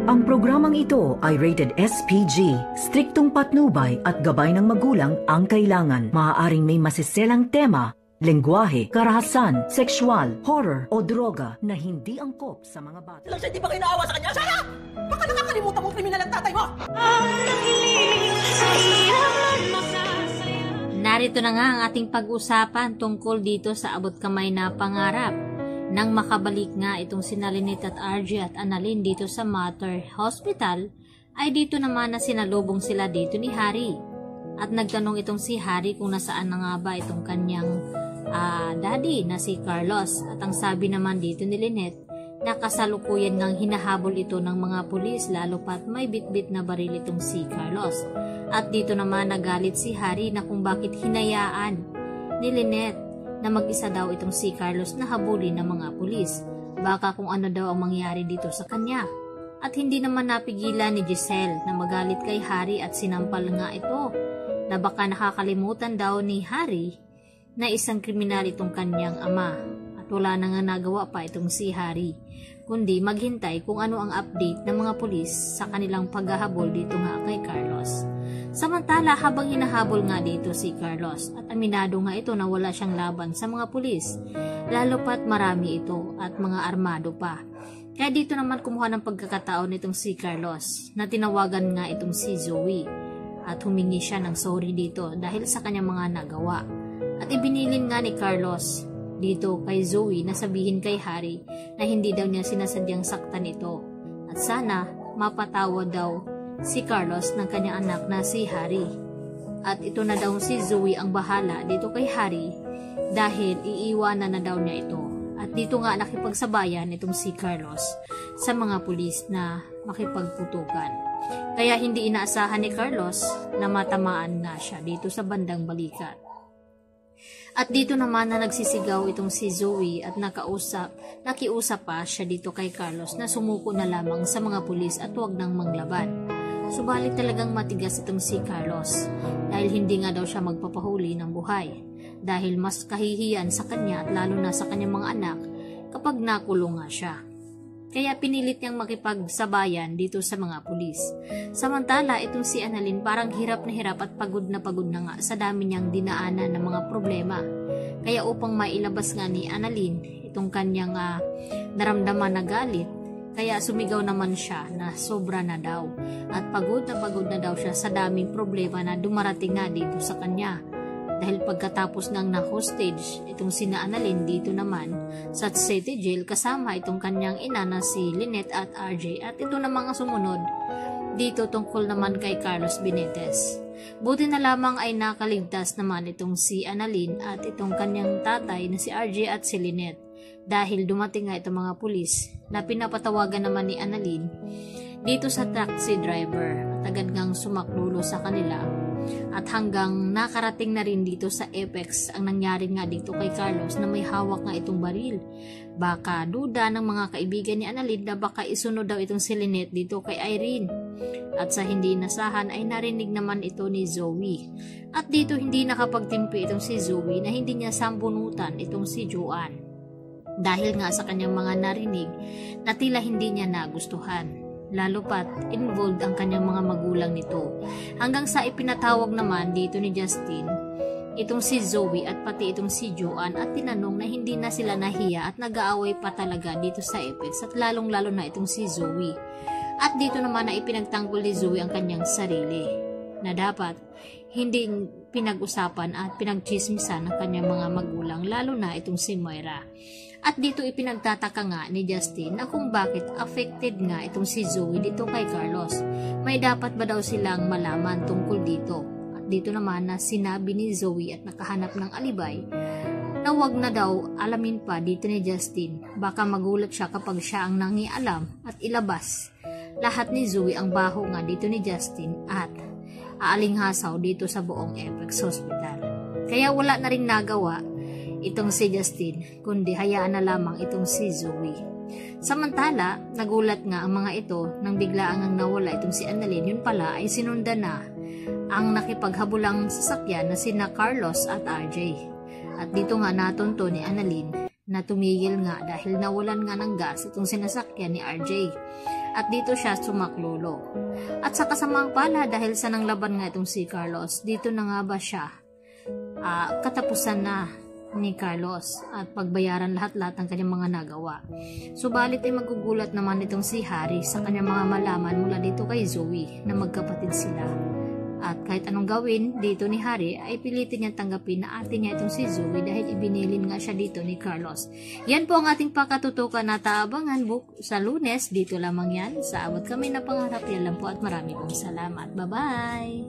Ang programang ito ay rated SPG. Striktong patnubay at gabay ng magulang ang kailangan. Maaaring may masiselang tema, lengguwahe, karahasan, sexual, horror o droga na hindi angkop sa mga bata. Lang siya, di ba kayo naawa sa kanya? Sana! Baka nakakalimutan mong kriminal ang tatay mo! Narito na nga ang ating pag-usapan tungkol dito sa abot kamay na pangarap. Nang makabalik nga itong sina Lynette at RJ at Annalyn dito sa Mater Hospital, ay dito naman na sinalubong sila dito ni Harry. At nagtanong itong si Harry kung nasaan na nga ba itong kanyang daddy na si Carlos. At ang sabi naman dito ni Lynette, na kasalukuyan ngang hinahabol ito ng mga pulis lalo pat may bitbit na baril itong si Carlos. At dito naman nagalit si Harry na kung bakit hinayaan ni Lynette na mag-isa daw itong si Carlos na habulin ng mga pulis. Baka kung ano daw ang mangyari dito sa kanya. At hindi naman napigilan ni Giselle na magalit kay Harry at sinampal nga ito na baka nakakalimutan daw ni Harry na isang kriminal itong kanyang ama. At wala na nga nagawa pa itong si Harry, kundi maghintay kung ano ang update ng mga pulis sa kanilang paghahabol dito nga kay Carlos. Samantala habang hinahabol nga dito si Carlos at aminado nga ito na wala siyang laban sa mga pulis, lalo pat marami ito at mga armado pa. Kaya dito naman kumuha ng pagkakataon itong si Carlos na tinawagan nga itong si Zoe at humingi siya ng sorry dito dahil sa kanyang mga nagawa. At ibinilin nga ni Carlos dito kay Zoe na sabihin kay Harry na hindi daw niya sinasadyang saktan ito at sana mapatawad daw si Carlos ng kanyang anak na si Harry. At ito na daw si Zoe ang bahala dito kay Harry dahil iiwanan na daw niya ito. At dito nga nakipagsabayan itong si Carlos sa mga pulis na makipagputukan. Kaya hindi inaasahan ni Carlos na matamaan nga siya dito sa bandang balikat. At dito naman na nagsisigaw itong si Zoe at nakiusap pa siya dito kay Carlos na sumuko na lamang sa mga pulis at huwag nang manglaban. Subalit talagang matigas itong si Carlos dahil hindi nga daw siya magpapahuli ng buhay dahil mas kahihiyan sa kanya at lalo na sa kanyang mga anak kapag nakulong nga siya. Kaya pinilit niyang makipagsabayan dito sa mga pulis. Samantala itong si Annalyn parang hirap at pagod na nga sa dami niyang dinaanan ng mga problema. Kaya upang mailabas nga ni Annalyn itong kanyang naramdaman na galit, kaya sumigaw naman siya na sobra na daw at pagod na daw siya sa daming problema na dumarating nga dito sa kanya. Dahil pagkatapos ng na-hostage itong sina Annalyn dito naman sa City Jail kasama itong kanyang ina na si Lynette at RJ at ito na mga sumunod dito tungkol naman kay Carlos Benitez. Buti na lamang ay nakaligtas naman itong si Annalyn at itong kanyang tatay na si RJ at si Lynette dahil dumating nga itong mga pulis na pinapatawagan naman ni Annalyn dito sa taxi driver at agad ngang sumaklulo sa kanila. At hanggang nakarating na rin dito sa Apex ang nangyari nga dito kay Carlos na may hawak nga itong baril. Baka duda ng mga kaibigan ni Annalyn na baka isunod daw itong si Lynette dito kay Irene. At sa hindi inasahan ay narinig naman ito ni Zoe. At dito hindi nakapagtimpi itong si Zoe na hindi niya sambunutan itong si Joanne. Dahil nga sa kanyang mga narinig na tila hindi niya nagustuhan. Lalo pat involved ang kanyang mga magulang nito. Hanggang sa ipinatawag naman dito ni Justin itong si Zoe at pati itong si Joanne at tinanong na hindi na sila nahiya at nag-aaway pa talaga dito sa Apex at lalong-lalo na itong si Zoe. At dito naman na ipinagtanggol ni Zoe ang kanyang sarili na dapat hindi pinag-usapan at pinagchismisan ng kanyang mga magulang lalo na itong si Moira. At dito ipinagtataka nga ni Justin na kung bakit affected nga itong si Zoe dito kay Carlos. May dapat ba daw silang malaman tungkol dito? At dito naman na sinabi ni Zoe at nakahanap ng alibay na wag na daw alamin pa dito ni Justin. Baka magulat siya kapag siya ang nangialam at ilabas lahat ni Zoe ang baho nga dito ni Justin at aalinghasaw dito sa buong Apex Hospital. Kaya wala na rin nagawa itong si Justin, kundi hayaan na lamang itong si Zoe. Samantala, nagulat nga ang mga ito nang biglaang ang nawala itong si Annalyn. Yun pala ay sinundan na ang nakipaghabulang sasakyan na sina Carlos at RJ. At dito nga natunto ni Annalyn na tumigil nga dahil nawalan nga ng gas itong sinasakyan ni RJ. at dito siya sumaklolo. At sa kasamang pala dahil sa nanglaban nga itong si Carlos, dito na nga ba siya katapusan na ni Carlos at pagbayaran lahat-lahat ng kanyang mga nagawa. Subalit ay magugulat naman itong si Harry sa kanyang mga malaman mula dito kay Zoe na magkapatid sila. At kahit anong gawin dito ni Harry ay pilitin niyang tanggapin na ate niya itong si Zoe dahil ibinilin nga siya dito ni Carlos. Yan po ang ating pakatutukan na taabangan sa Lunes. Dito lamang yan sa Abot Kamay na Pangarap. Yan lang po at marami pong salamat. Bye-bye!